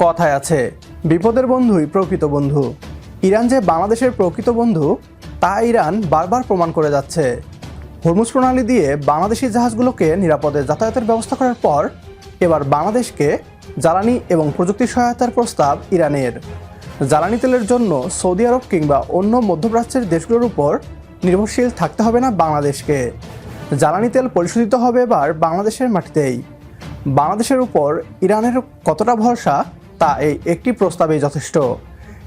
কথায় আছে, বিপদের বন্ধুই প্রকৃত বন্ধু। ইরান যে বাংলাদেশের প্রকৃত বন্ধু তা ইরান বারবার প্রমাণ করে যাচ্ছে। হরমুজ প্রণালী দিয়ে বাংলাদেশি জাহাজগুলোকে নিরাপদে যাতায়াতের ব্যবস্থা করার পর এবার বাংলাদেশকে জ্বালানি এবং প্রযুক্তি সহায়তার প্রস্তাব ইরানের। জ্বালানি তেলের জন্য সৌদি আরব কিংবা অন্য মধ্যপ্রাচ্যের দেশগুলোর উপর নির্ভরশীল থাকতে হবে না বাংলাদেশকে। জ্বালানি তেল পরিশোধিত হবে এবার বাংলাদেশের মাটিতেই। বাংলাদেশের উপর ইরানের কতটা ভরসা তা এই একটি প্রস্তাবেই যথেষ্ট।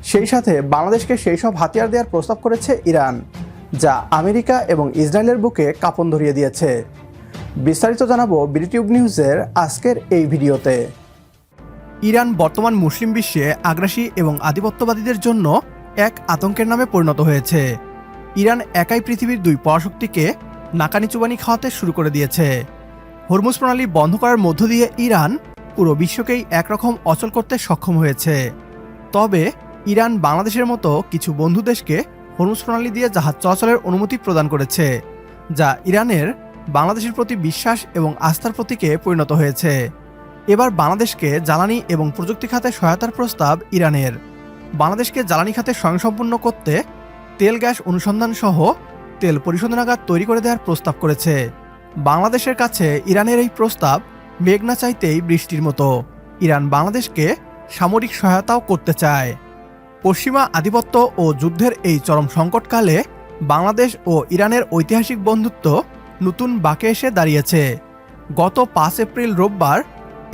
সেই সাথে বাংলাদেশকে সেই সব হাতিয়ার দেওয়ার প্রস্তাব করেছে ইরান, যা আমেরিকা এবং ইসরায়েলের বুকে কাঁপন ধরিয়ে দিয়েছে। বিস্তারিত জানাবো বিডিটিউব নিউজের আজকের এই ভিডিওতে। ইরান বর্তমান মুসলিম বিশ্বে আগ্রাসী এবং আধিপত্যবাদীদের জন্য এক আতঙ্কের নামে পরিণত হয়েছে। ইরান একাই পৃথিবীর দুই পরাশক্তিকে নাকানি চুবানি খাওয়াতে শুরু করে দিয়েছে। হরমুজ প্রণালী বন্ধ করার মধ্য দিয়ে ইরান পুরো বিশ্বকেই একরকম অচল করতে সক্ষম হয়েছে। তবে ইরান বাংলাদেশের মতো কিছু বন্ধু দেশকে হরমুজ প্রণালী দিয়ে জাহাজ চলাচলের অনুমতি প্রদান করেছে, যা ইরানের বাংলাদেশের প্রতি বিশ্বাস এবং আস্থার প্রতীকে পরিণত হয়েছে। এবার বাংলাদেশকে জ্বালানি এবং প্রযুক্তি খাতে সহায়তার প্রস্তাব ইরানের। বাংলাদেশকে জ্বালানি খাতে স্বয়ংসম্পূর্ণ করতে তেল গ্যাস অনুসন্ধান সহ তেল পরিশোধনাগার তৈরি করে দেওয়ার প্রস্তাব করেছে। বাংলাদেশের কাছে ইরানের এই প্রস্তাব মেঘ না চাইতেই বৃষ্টির মতো। ইরান বাংলাদেশকে সামরিক সহায়তাও করতে চায়। পশ্চিমা আধিপত্য ও যুদ্ধের এই চরম সংকটকালে বাংলাদেশ ও ইরানের ঐতিহাসিক বন্ধুত্ব নতুন বাঁকে এসে দাঁড়িয়েছে। গত 5 এপ্রিল রোববার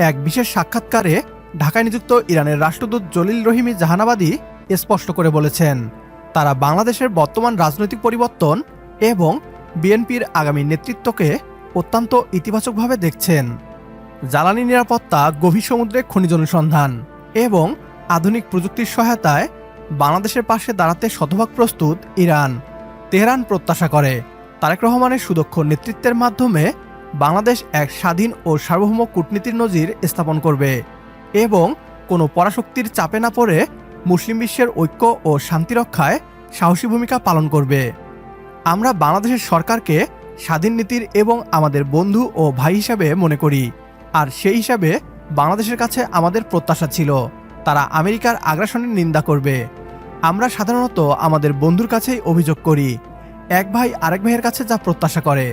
এক বিশেষ সাক্ষাৎকারে ঢাকায় নিযুক্ত ইরানের রাষ্ট্রদূত জলিল রহিমি জাহানাবাদী স্পষ্ট করে বলেছেন, তারা বাংলাদেশের বর্তমান রাজনৈতিক পরিবর্তন এবং বিএনপির আগামী নেতৃত্বকে অত্যন্ত ইতিবাচকভাবে দেখছেন। জ্বালানি নিরাপত্তা, গভীর সমুদ্রে খনিজ অনুসন্ধান এবং আধুনিক প্রযুক্তির সহায়তায় বাংলাদেশের পাশে দাঁড়াতে শতভাগ প্রস্তুত ইরান। তেহরান প্রত্যাশা করে তারেক রহমানের সুদক্ষ নেতৃত্বের মাধ্যমে বাংলাদেশ এক স্বাধীন ও সার্বভৌম কূটনীতির নজির স্থাপন করবে এবং কোনো পরাশক্তির চাপে না পড়ে মুসলিম বিশ্বের ঐক্য ও শান্তি রক্ষায় সাহসী ভূমিকা পালন করবে। আমরা বাংলাদেশের সরকারকে স্বাধীন নীতির এবং আমাদের বন্ধু ও ভাই হিসাবে মনে করি, আর সেই হিসাবে বাংলাদেশের কাছে আমাদের প্রত্যাশা ছিল তারা আমেরিকার আগ্রাসনের নিন্দা করবে। আমরা সাধারণত আমাদের বন্ধুর কাছেই অভিযোগ করি, এক ভাই আরেক ভাইয়ের কাছে যা প্রত্যাশা করে।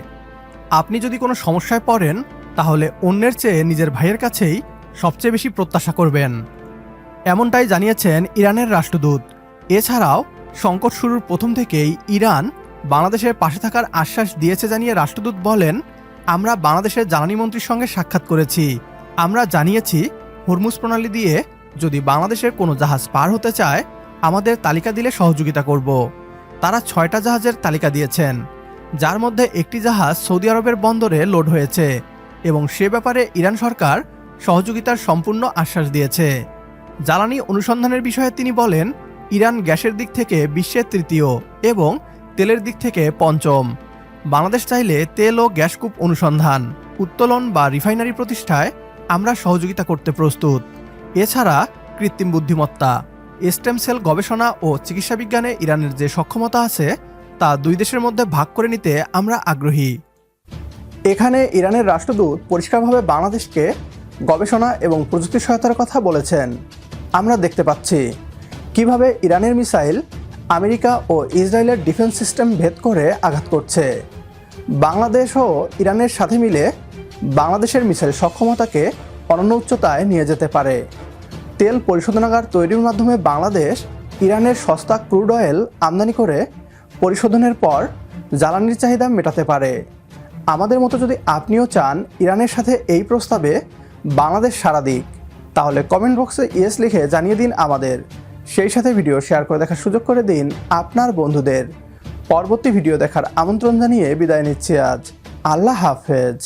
আপনি যদি কোনো সমস্যায় পড়েন তাহলে অন্যের চেয়ে নিজের ভাইয়ের কাছেই সবচেয়ে বেশি প্রত্যাশা করবেন, এমনটাই জানিয়েছেন ইরানের রাষ্ট্রদূত। এছাড়াও সংকট শুরুর প্রথম থেকেই ইরান বাংলাদেশের পাশে থাকার আশ্বাস দিয়েছে জানিয়ে রাষ্ট্রদূত বলেন, আমরা বাংলাদেশের জ্বালানি মন্ত্রীর সঙ্গে সাক্ষাৎ করেছি। আমরা জানিয়েছি হরমুজ প্রণালী দিয়ে যদি বাংলাদেশের কোনো জাহাজ পার হতে চায় আমাদের তালিকা দিলে সহযোগিতা করব। তারা 6টা জাহাজের তালিকা দিয়েছেন, যার মধ্যে একটি জাহাজ সৌদি আরবের বন্দরে লোড হয়েছে এবং সে ব্যাপারে ইরান সরকার সহযোগিতার সম্পূর্ণ আশ্বাস দিয়েছে। জ্বালানি অনুসন্ধানের বিষয়ে তিনি বলেন, ইরান গ্যাসের দিক থেকে বিশ্বের তৃতীয় এবং তেলের দিক থেকে পঞ্চম। বাংলাদেশ চাইলে তেল ও গ্যাস কূপ অনুসন্ধান, উত্তোলন বা রিফাইনারি প্রতিষ্ঠায় আমরা সহযোগিতা করতে প্রস্তুত। এছাড়া কৃত্রিম বুদ্ধিমত্তা, স্টেম সেল গবেষণা ও চিকিৎসা বিজ্ঞানে ইরানের যে সক্ষমতা আছে তা দুই দেশের মধ্যে ভাগ করে নিতে আমরা আগ্রহী। এখানে ইরানের রাষ্ট্রদূত পরিষ্কারভাবে বাংলাদেশকে গবেষণা এবং প্রযুক্তি সহায়তার কথা বলেছেন। আমরা দেখতে পাচ্ছি কিভাবে ইরানের মিসাইল আমেরিকা ও ইসরায়েলের ডিফেন্স সিস্টেম ভেদ করে আঘাত করছে। বাংলাদেশও ইরানের সাথে মিলে বাংলাদেশের মিসাইল সক্ষমতাকে অনন্য উচ্চতায় নিয়ে যেতে পারে। তেল পরিশোধনাগার তৈরির মাধ্যমে বাংলাদেশ ইরানের সস্তা ক্রুড অয়েল আমদানি করে পরিশোধনের পর জ্বালানির চাহিদা মেটাতে পারে। আমাদের মতো যদি আপনিও চান ইরানের সাথে এই প্রস্তাবে বাংলাদেশ সাড়া দিক, তাহলে কমেন্ট বক্সে ইয়েস লিখে জানিয়ে দিন আমাদের। সেই সাথে ভিডিও শেয়ার করে দেখার সুযোগ করে দিন আপনার বন্ধুদের। পরবর্তী ভিডিও দেখার আমন্ত্রণ জানিয়ে বিদায় নিচ্ছি আজ। আল্লাহ হাফেজ।